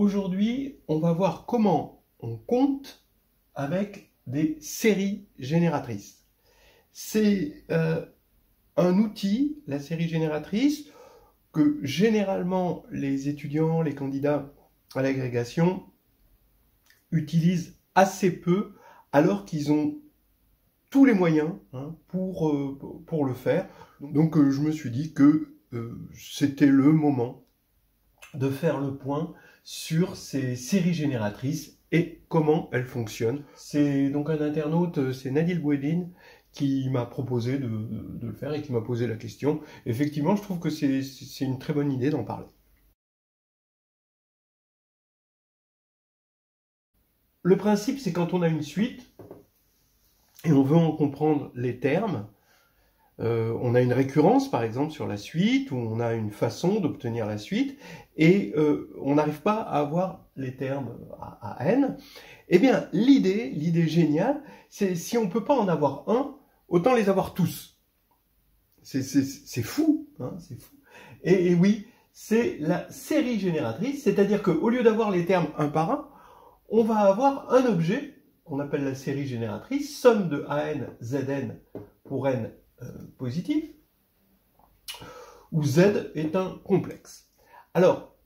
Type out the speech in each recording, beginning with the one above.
Aujourd'hui, on va voir comment on compte avec des séries génératrices. C'est un outil, la série génératrice, que généralement les étudiants, les candidats à l'agrégation utilisent assez peu, alors qu'ils ont tous les moyens pour le faire. Donc je me suis dit que c'était le moment de faire le point sur ces séries génératrices et comment elles fonctionnent. C'est donc un internaute, c'est Nadil Bouedine, qui m'a proposé de le faire et qui m'a posé la question. Effectivement, je trouve que c'est une très bonne idée d'en parler. Le principe, c'est quand on a une suite et on veut en comprendre les termes, on a une récurrence par exemple sur la suite, ou on a une façon d'obtenir la suite, et on n'arrive pas à avoir les termes à n, eh bien l'idée géniale, c'est si on ne peut pas en avoir un, autant les avoir tous. C'est fou, hein, c'est fou. Et oui, c'est la série génératrice, c'est-à-dire qu'au lieu d'avoir les termes un par un, on va avoir un objet qu'on appelle la série génératrice, somme de AN, ZN pour n positif, où Z est un complexe. Alors,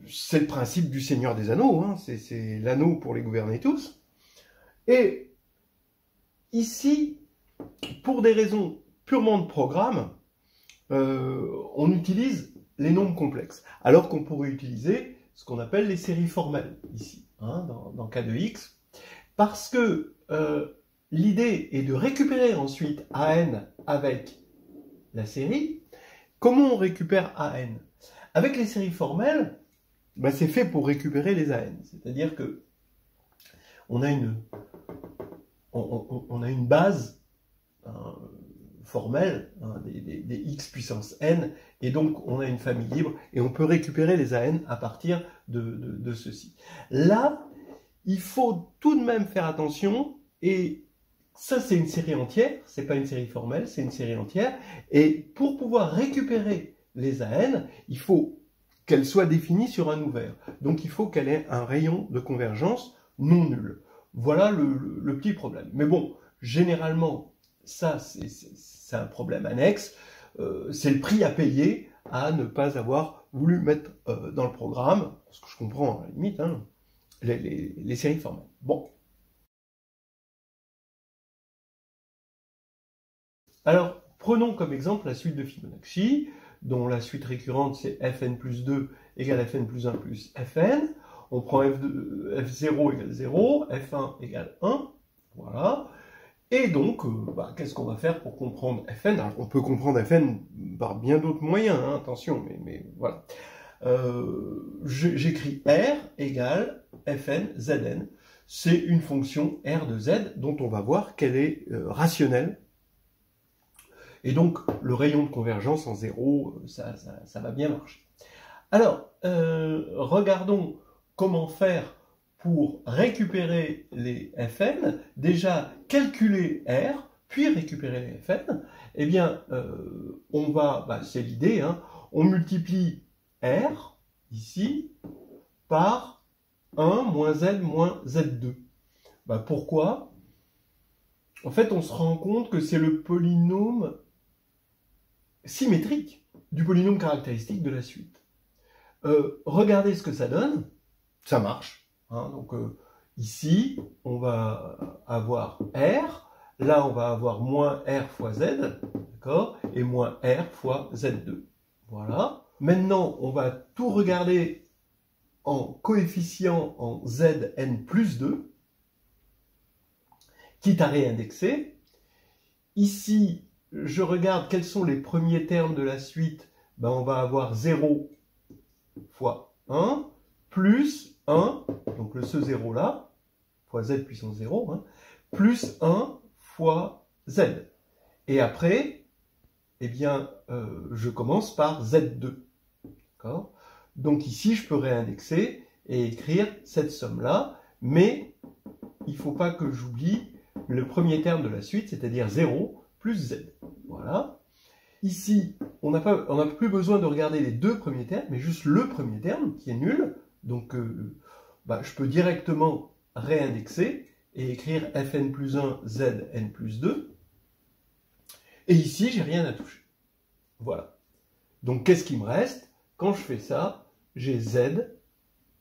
c'est le principe du Seigneur des Anneaux, hein, c'est l'anneau pour les gouverner tous. Et ici, pour des raisons purement de programme, on utilise les nombres complexes, alors qu'on pourrait utiliser ce qu'on appelle les séries formelles, ici, hein, dans le cas de X, parce que l'idée est de récupérer ensuite AN avec la série. Comment on récupère AN? Avec les séries formelles, ben c'est fait pour récupérer les AN. C'est-à-dire que on a une base formelle, hein, des x puissance n, et donc on a une famille libre, et on peut récupérer les AN à partir de ceci. Là, il faut tout de même faire attention, et ça, c'est une série entière, c'est pas une série formelle, c'est une série entière. Et pour pouvoir récupérer les AN, il faut qu'elle soit définie sur un ouvert. Donc il faut qu'elle ait un rayon de convergence non nul. Voilà le petit problème. Mais bon, généralement, ça, c'est un problème annexe. C'est le prix à payer à ne pas avoir voulu mettre dans le programme, ce que je comprends à la limite, hein, les séries formelles. Bon. Alors, prenons comme exemple la suite de Fibonacci, dont la suite récurrente c'est fn plus 2 égale fn plus 1 plus fn. On prend f0 égale 0, f1 égale 1, voilà. Et donc, qu'est-ce qu'on va faire pour comprendre fn? Alors, on peut comprendre fn par bien d'autres moyens, hein, attention, mais voilà. J'écris r égale fn zn. C'est une fonction r de z dont on va voir qu'elle est rationnelle. Et donc, le rayon de convergence en 0, ça va bien marcher. Alors, regardons comment faire pour récupérer les Fn. Déjà, calculer R, puis récupérer les Fn. Eh bien, on va, c'est l'idée, hein, on multiplie R, ici, par 1 moins Z moins Z2. Pourquoi? En fait, on se rend compte que c'est le polynôme symétrique du polynôme caractéristique de la suite. Regardez ce que ça donne, ça marche. Hein, donc ici, on va avoir R, là on va avoir moins R fois Z, d'accord, et moins R fois Z2. Voilà. Maintenant, on va tout regarder en coefficient en Zn plus 2, quitte à réindexer. Ici, je regarde quels sont les premiers termes de la suite. On va avoir 0 fois 1, plus 1, donc ce 0 là, fois z puissance 0, hein, plus 1 fois z. Et après, eh bien, je commence par z2. D'accord ? Donc ici, je peux réindexer et écrire cette somme-là, mais il ne faut pas que j'oublie le premier terme de la suite, c'est-à-dire 0 plus z. Voilà. Ici, on n'a plus besoin de regarder les deux premiers termes, mais juste le premier terme, qui est nul. Donc, je peux directement réindexer et écrire fn plus 1, zn plus 2. Et ici, j'ai rien à toucher. Voilà. Donc, qu'est-ce qui me reste? Quand je fais ça, j'ai z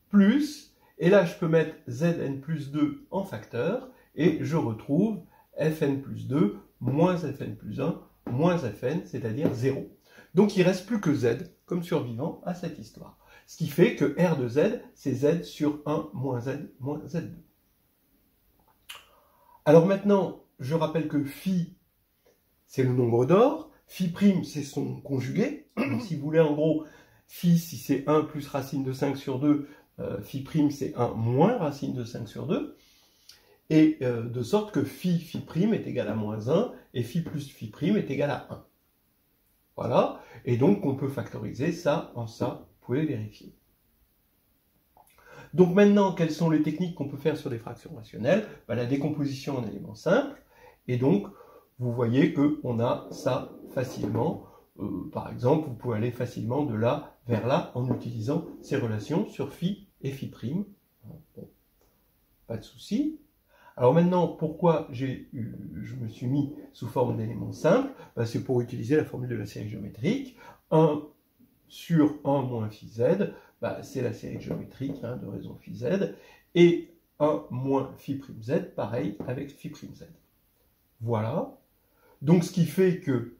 plus, et là, je peux mettre zn plus 2 en facteur, et je retrouve fn plus 2 moins fn plus 1 moins fn, c'est-à-dire 0. Donc, il ne reste plus que z comme survivant à cette histoire. Ce qui fait que R de z, c'est z sur 1 moins z2. Alors maintenant, je rappelle que phi, c'est le nombre d'or, phi prime, c'est son conjugué. Donc, si vous voulez, en gros, phi, si c'est 1 plus racine de 5 sur 2, phi prime, c'est 1 moins racine de 5 sur 2. Et de sorte que phi prime est égal à moins 1, et phi plus phi prime est égal à 1. Voilà, et donc on peut factoriser ça en ça, vous pouvez vérifier. Donc maintenant, quelles sont les techniques qu'on peut faire sur des fractions rationnelles? La décomposition en éléments simples, et donc vous voyez qu'on a ça facilement. Par exemple, vous pouvez aller facilement de là vers là en utilisant ces relations sur phi et phi prime. Bon, pas de souci. Alors maintenant, pourquoi je me suis mis sous forme d'éléments simples? C'est pour utiliser la formule de la série géométrique. 1 sur 1 moins phi z, c'est la série géométrique de raison phi z. Et 1 moins phi prime z, pareil avec phi prime z. Voilà. Donc ce qui fait que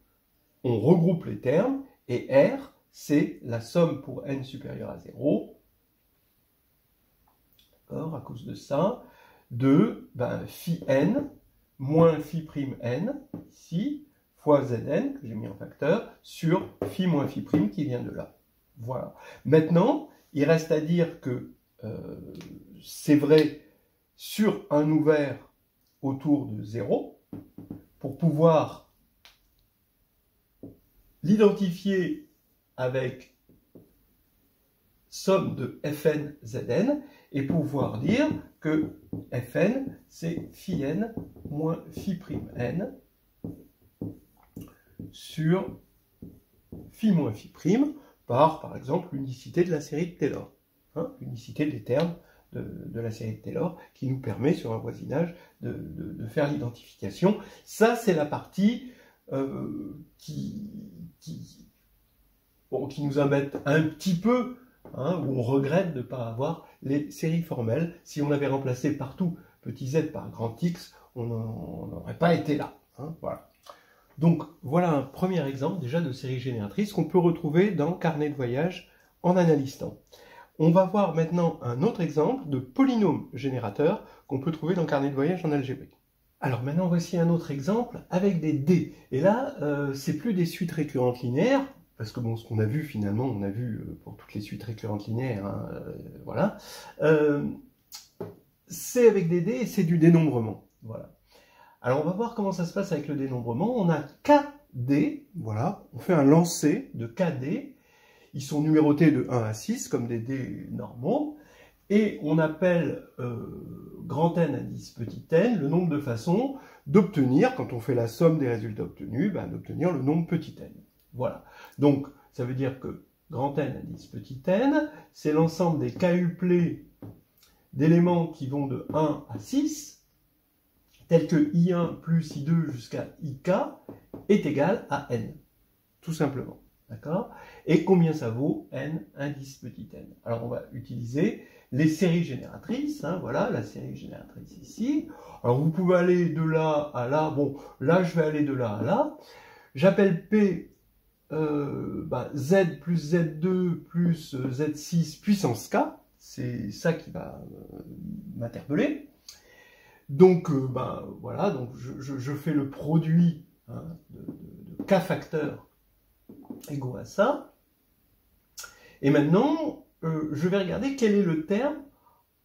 on regroupe les termes, et R, c'est la somme pour n supérieur à 0. D'accord, à cause de ça. De phi n moins phi prime n, ici, fois zn, que j'ai mis en facteur, sur phi moins phi prime qui vient de là. Voilà. Maintenant, il reste à dire que c'est vrai sur un ouvert autour de 0, pour pouvoir l'identifier avec somme de fn zn, et pouvoir dire que fn, c'est phi n moins phi prime n sur phi moins phi prime par exemple, l'unicité de la série de Taylor. L'unicité des termes de la série de Taylor qui nous permet, sur un voisinage, de faire l'identification. Ça, c'est la partie qui nous embête un petit peu, où on regrette de ne pas avoir les séries formelles. Si on avait remplacé partout petit z par grand X, on n'aurait pas été là. Voilà. Donc voilà un premier exemple déjà de série génératrice qu'on peut retrouver dans Carnet de voyage en analyse temps. On va voir maintenant un autre exemple de polynôme générateur qu'on peut trouver dans Carnet de voyage en algébrique. Alors maintenant voici un autre exemple avec des dés. Et là, c'est plus des suites récurrentes linéaires, parce que bon, ce qu'on a vu finalement, on a vu pour toutes les suites récurrentes linéaires, voilà. C'est avec des dés et c'est du dénombrement. Voilà. Alors on va voir comment ça se passe avec le dénombrement. On a KD, voilà, on fait un lancer de KD. Ils sont numérotés de 1 à 6, comme des dés normaux. Et on appelle grand N indice petit n le nombre de façons d'obtenir, quand on fait la somme des résultats obtenus, d'obtenir le nombre petit n. Voilà. Donc, ça veut dire que grand N indice petit n, c'est l'ensemble des k-uplés d'éléments qui vont de 1 à 6, tels que I1 plus I2 jusqu'à IK est égal à n. Tout simplement. D'accord? Et combien ça vaut n indice petit n? Alors, on va utiliser les séries génératrices. Voilà, la série génératrice ici. Alors, vous pouvez aller de là à là. Bon, là, je vais aller de là à là. J'appelle P Z plus Z2 plus Z6 puissance K. C'est ça qui va m'interpeller. Donc, voilà, donc je fais le produit de K facteur égaux à ça. Et maintenant, je vais regarder quel est le terme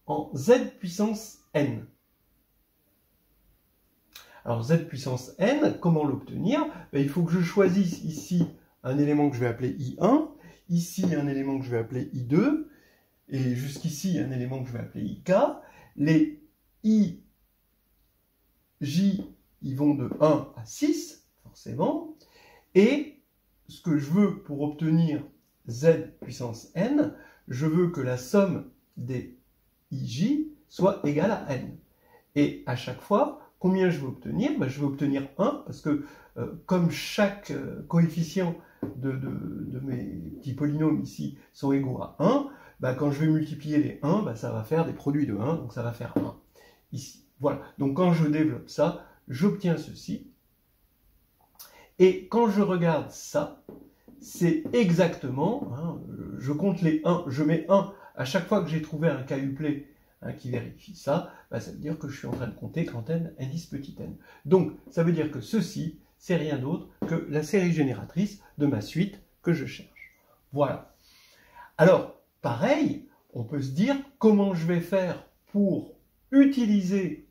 en Z puissance n. Alors, Z puissance n, comment l'obtenir? Il faut que je choisisse ici un élément que je vais appeler I1, ici un élément que je vais appeler I2, et jusqu'ici un élément que je vais appeler IK. Les I, J, ils vont de 1 à 6, forcément, et ce que je veux pour obtenir Z puissance n, je veux que la somme dij soit égal à n. Et à chaque fois, combien je vais obtenir? Ben, je vais obtenir 1, parce que comme chaque coefficient de mes petits polynômes ici sont égaux à 1, ben, quand je vais multiplier les 1, ben, ça va faire des produits de 1, donc ça va faire 1 ici. Voilà, donc quand je développe ça, j'obtiens ceci. Et quand je regarde ça, c'est exactement, hein, je compte les 1, je mets 1 à chaque fois que j'ai trouvé un k-uplet qui vérifie ça, bah, ça veut dire que je suis en train de compter quand n indice petit n. Donc, ça veut dire que ceci, c'est rien d'autre que la série génératrice de ma suite que je cherche. Voilà. Alors, pareil, on peut se dire comment je vais faire pour utiliser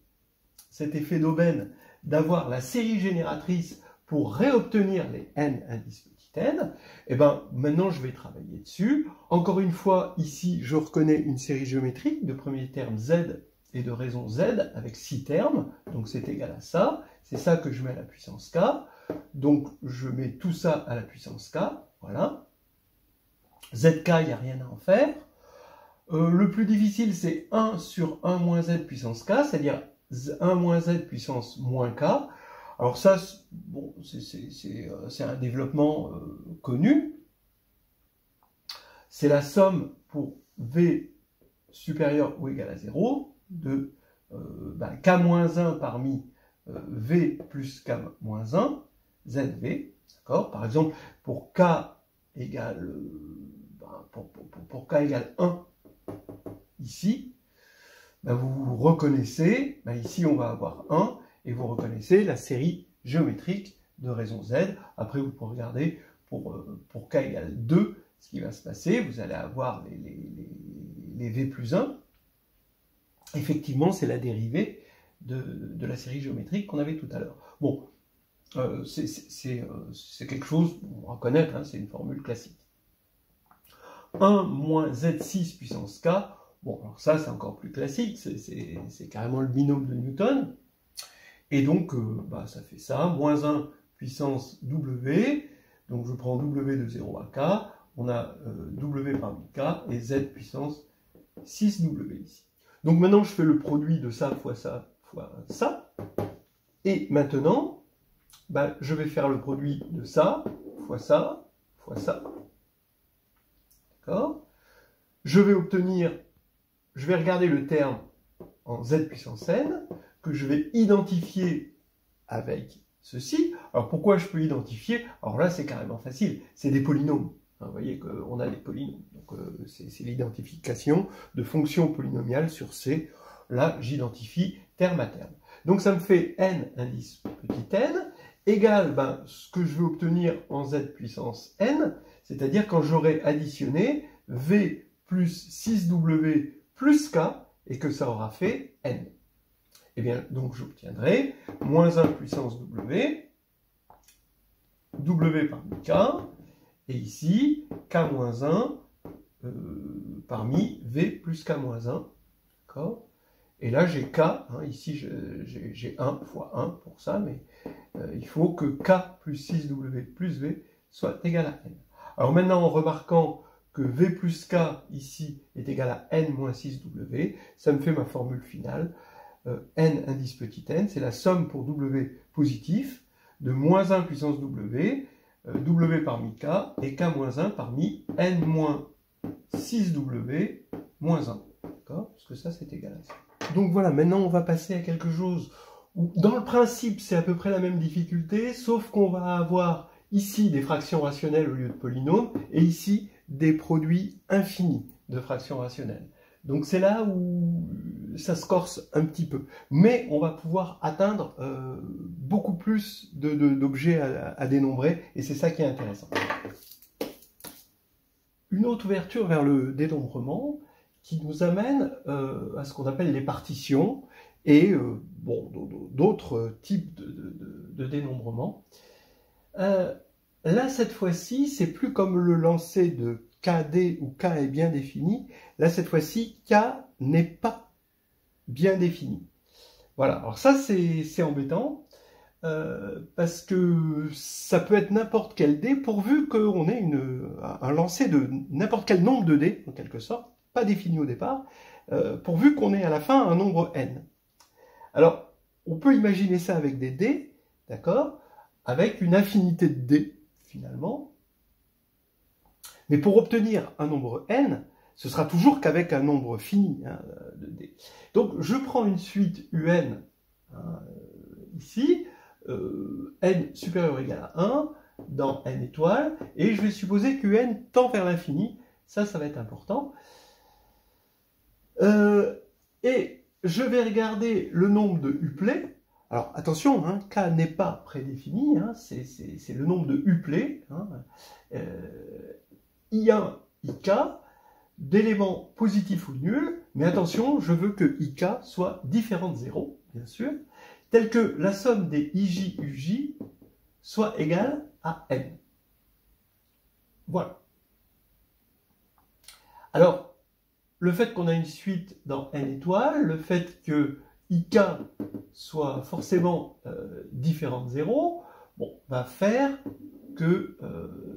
cet effet d'aubaine d'avoir la série génératrice pour réobtenir les n indice petit n. Et bien, maintenant, je vais travailler dessus. Encore une fois, ici, je reconnais une série géométrique de premier terme z et de raison z avec 6 termes. Donc, c'est égal à ça. C'est ça que je mets à la puissance k. Donc, je mets tout ça à la puissance k. Voilà. Zk, il n'y a rien à en faire. Le plus difficile, c'est 1 sur 1 moins z puissance k, c'est-à-dire 1 moins z puissance moins k. Alors ça, bon, c'est un développement connu. C'est la somme pour v supérieur ou égal à 0 de k-1 parmi v plus k-1, zv. D'accord? Par exemple, pour k égale, pour k égale 1, ici, vous reconnaissez, ici on va avoir 1, et vous reconnaissez la série géométrique de raison z. Après, vous pouvez regarder pour k égale 2, ce qui va se passer. Vous allez avoir les v plus 1. Effectivement, c'est la dérivée de la série géométrique qu'on avait tout à l'heure. Bon, c'est quelque chose, on va reconnaître, hein, c'est une formule classique. 1 moins z6 puissance k, bon, alors ça, c'est encore plus classique, c'est carrément le binôme de Newton. Et donc, ça fait ça, moins 1 puissance w, donc je prends w de 0 à k, on a w parmi k, et z puissance 6w ici. Donc maintenant, je fais le produit de ça fois ça fois ça, et maintenant, je vais faire le produit de ça fois ça fois ça. D'accord? Je vais obtenir, je vais regarder le terme en z puissance n, que je vais identifier avec ceci. Alors pourquoi je peux identifier? Alors là, c'est carrément facile, c'est des polynômes. Hein, vous voyez qu'on a des polynômes. Donc c'est l'identification de fonctions polynomiales sur C. Là, j'identifie terme à terme. Donc ça me fait n indice petit n égale ce que je veux obtenir en z puissance n, c'est-à-dire quand j'aurai additionné v plus 6w plus k et que ça aura fait n. Et bien, donc j'obtiendrai moins 1 puissance w, w parmi k, et ici, k moins 1 parmi v plus k moins 1. D'accord? Et là, j'ai k, hein, ici j'ai 1 fois 1 pour ça, mais il faut que k plus 6w plus v soit égal à n. Alors maintenant, en remarquant que v plus k ici est égal à n moins 6w, ça me fait ma formule finale. N indice petit n, c'est la somme pour w positif de moins 1 puissance w, w parmi k, et k moins 1 parmi n moins 6w moins 1. D'accord? Parce que ça, c'est égal à ça. Donc voilà, maintenant on va passer à quelque chose où, dans le principe, c'est à peu près la même difficulté, sauf qu'on va avoir ici des fractions rationnelles au lieu de polynômes, et ici des produits infinis de fractions rationnelles. Donc c'est là où ça se corse un petit peu. Mais on va pouvoir atteindre beaucoup plus d'objets à dénombrer, et c'est ça qui est intéressant. Une autre ouverture vers le dénombrement qui nous amène à ce qu'on appelle les partitions et d'autres types de dénombrement. Là, cette fois-ci, c'est plus comme le lancer de KD où K est bien défini. Là, cette fois-ci, K n'est pas bien défini. Voilà, alors ça, c'est embêtant, parce que ça peut être n'importe quel dé, pourvu qu'on ait un lancer de n'importe quel nombre de dés, en quelque sorte. pas définie au départ, pourvu qu'on ait à la fin un nombre n. Alors, on peut imaginer ça avec des dés, d'accord, avec une infinité de dés, finalement. Mais pour obtenir un nombre n, ce sera toujours qu'avec un nombre fini hein, de dés. Donc, je prends une suite un, ici, n supérieur ou égal à 1, dans n étoiles, et je vais supposer que n tend vers l'infini. Ça va être important. Et je vais regarder le nombre de uplets. Alors attention, hein, k n'est pas prédéfini, hein, c'est le nombre de uplets. Hein, I1, IK, d'éléments positifs ou nuls, mais attention, je veux que IK soit différent de 0, bien sûr, tel que la somme des IJ, UJ soit égale à n. Voilà. Alors, le fait qu'on a une suite dans n étoiles, le fait que IK soit forcément différent de 0, bon, va faire que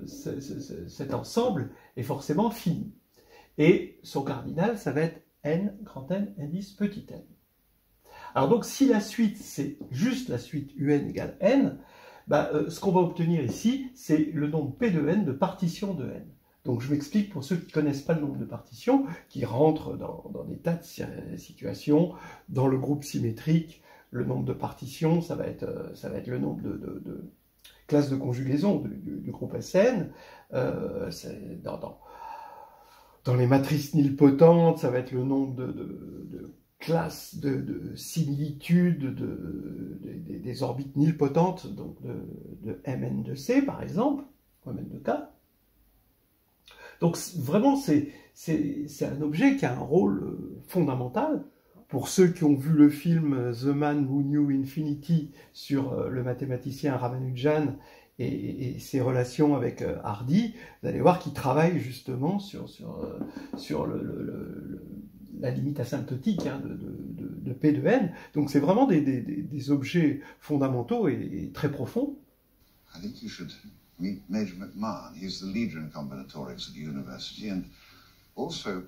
cet ensemble est forcément fini. Et son cardinal, ça va être n, grand N, indice petit n. Alors donc, si la suite, c'est juste la suite un égale n, bah, ce qu'on va obtenir ici, c'est le nombre P de n de partitions de n. Donc je m'explique pour ceux qui ne connaissent pas le nombre de partitions, qui rentrent dans des tas de situations. Dans le groupe symétrique, le nombre de partitions, ça va être le nombre de classes de conjugaison du groupe SN. Dans les matrices nilpotentes, ça va être le nombre de classes de similitudes des orbites nilpotentes, donc de Mn de C par exemple, ou Mn de K. Donc vraiment, c'est un objet qui a un rôle fondamental. Pour ceux qui ont vu le film The Man Who Knew Infinity sur le mathématicien Ramanujan et ses relations avec Hardy, vous allez voir qu'il travaille justement sur la limite asymptotique hein, de P de n. Donc c'est vraiment des objets fondamentaux et très profonds. I think you should meet Major McMahon. He's the leader in combinatorics at the university and also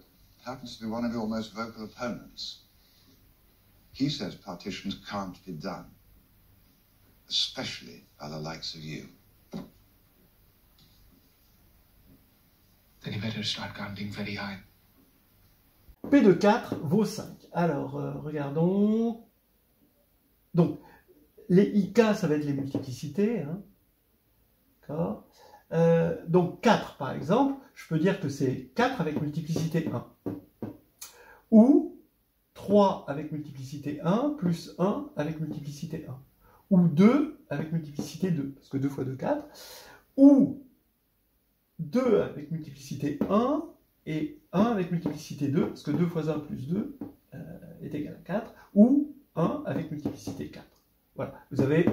happens to be one of your most vocal opponents. He says partitions can't be done, especially by the likes of you. Then you better start counting very high. P de 4 vaut 5. Alors, regardons. Donc, les IK, ça va être les multiplicités. Hein. D'accord. Donc, 4, par exemple, je peux dire que c'est 4 avec multiplicité 1. Ou 3 avec multiplicité 1 plus 1 avec multiplicité 1. Ou 2 avec multiplicité 2, parce que 2 fois 2, 4. Ou 2 avec multiplicité 1 et 1 avec multiplicité 2, parce que 2 fois 1 plus 2 est égal à 4. Ou 1 avec multiplicité 4. Voilà, vous avez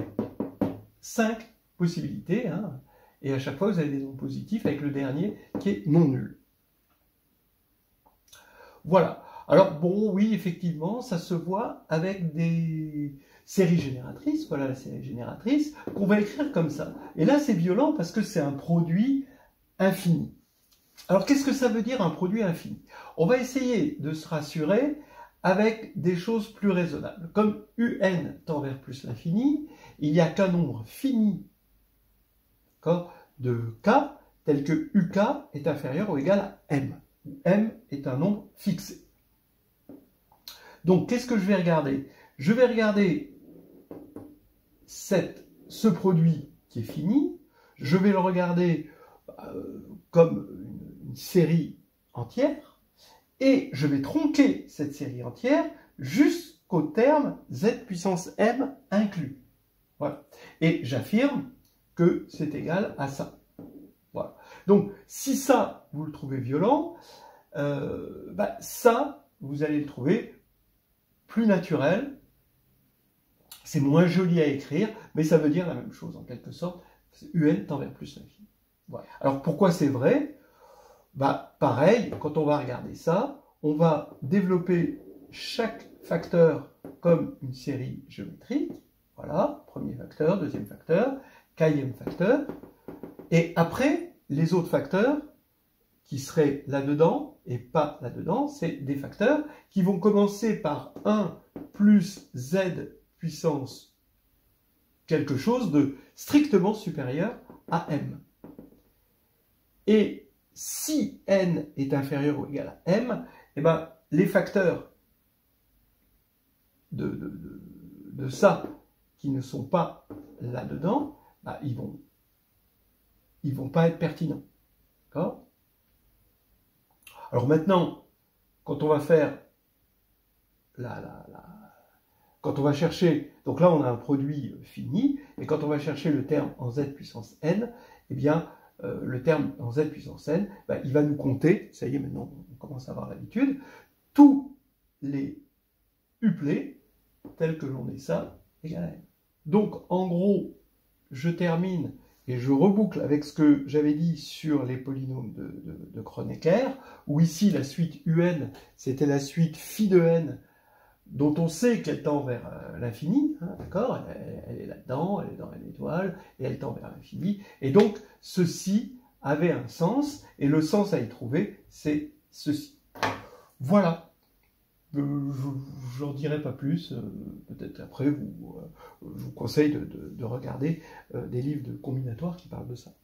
5 possibilités, hein, et à chaque fois vous avez des nombres positifs avec le dernier qui est non nul. Voilà. Alors bon, oui, effectivement, ça se voit avec des séries génératrices, voilà la série génératrice, qu'on va écrire comme ça. Et là, c'est violent parce que c'est un produit infini. Alors, qu'est-ce que ça veut dire un produit infini? On va essayer de se rassurer avec des choses plus raisonnables. Comme un tend vers plus l'infini, il n'y a qu'un nombre fini de k, tel que uk est inférieur ou égal à m. M est un nombre fixé. Donc, qu'est-ce que je vais regarder? Je vais regarder ce produit qui est fini, je vais le regarder comme une série entière, et je vais tronquer cette série entière jusqu'au terme z puissance m inclus. Voilà. Et j'affirme que c'est égal à ça. Voilà. Donc, si ça, vous le trouvez violent, ça, vous allez le trouver plus naturel. C'est moins joli à écrire, mais ça veut dire la même chose, en quelque sorte. Un tend vers plus l'infini. Voilà. Alors, pourquoi c'est vrai? Pareil, quand on va regarder ça, on va développer chaque facteur comme une série géométrique. Voilà, premier facteur, deuxième facteur, kème facteur. Et après, les autres facteurs, qui seraient là-dedans et pas là-dedans, c'est des facteurs qui vont commencer par 1 plus z puissance quelque chose de strictement supérieur à m. Et si n est inférieur ou égal à m, eh ben, les facteurs de ça qui ne sont pas là-dedans, bah, ils vont pas être pertinents. D'accord ? Alors maintenant, quand on va faire quand on va chercher, donc là on a un produit fini, et quand on va chercher le terme en z puissance n, eh bien le terme en z puissance n, bah, il va nous compter, ça y est maintenant on commence à avoir l'habitude, tous les uplets tels que l'on est ça, égal à n. Donc en gros, je termine et je reboucle avec ce que j'avais dit sur les polynômes de Kronecker, où ici la suite un, c'était la suite phi de n, dont on sait qu'elle tend vers l'infini, hein, d'accord, elle est là-dedans, elle est dans l'étoile, et elle tend vers l'infini, et donc ceci avait un sens, et le sens à y trouver, c'est ceci. Voilà. Je n'en dirai pas plus, peut-être après, je vous conseille de regarder des livres de combinatoires qui parlent de ça.